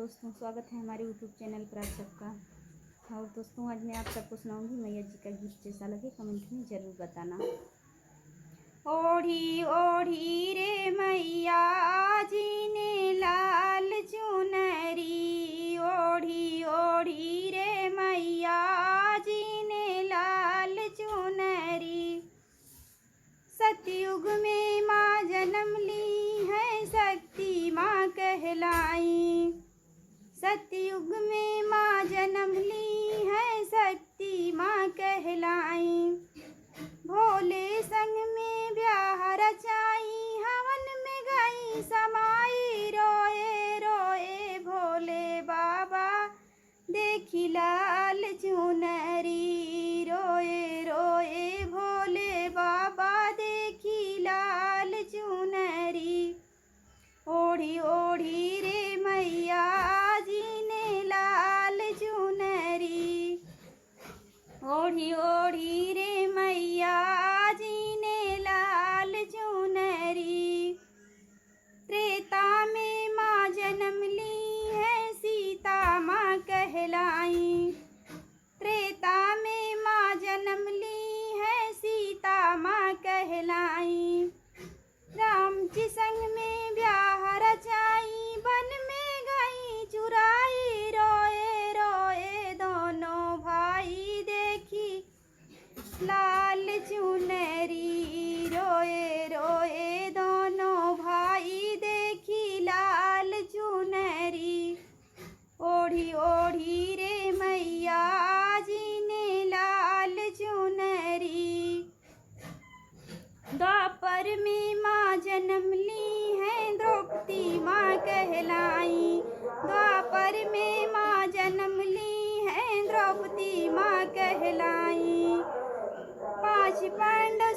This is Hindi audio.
दोस्तों, स्वागत है हमारे यूट्यूब चैनल पर आप सबका। और दोस्तों, आज मैं आप सबको सुनाऊंगी मैया जी का गीत। जैसा लगे कमेंट में ज़रूर बताना। ओढ़ी ओढ़ी रे मैया जी ने लाल चुनरी, ओढ़ी ओढ़ी रे मैया जी ने लाल चुनरी। सतयुग में माँ जन्म ली है, शक्ति माँ कहलाई। सतयुग में माँ जन्म ली है, शक्ति माँ कहलाई। भोले संग में ब्याह रचाई, हवन में गई समाई। रोए रोए भोले बाबा देखी लाल चुनरी, रोए रोए भोले बाबा देखी लाल चुनरी। ओढ़ी ओढ़ी रे मैया जी ने लाल चुनरी, ओढ़ी ओढ़ी रे मैया जी ने लाल चुनरी। त्रेता में माँ जन्म ली है, सीता माँ कहलाई। त्रेता में माँ जन्म ली है, सीता माँ कहलाई। राम जी संग में ब्याह रचाई, वन में गई चुराई। रोए रोए दोनों भाई देखी लाल चुनरी, रोए रोए दोनों भाई देखी लाल चुनरी। ओढ़ी ओढ़ी रे मैया जी ने लाल चुनरी। द्वापर में माँ जन्म ली है, द्रौपदी माँ कहलाई। द्वापर में माँ जन्म ली है, द्रौपदी माँ कहलाई। पांच पांडव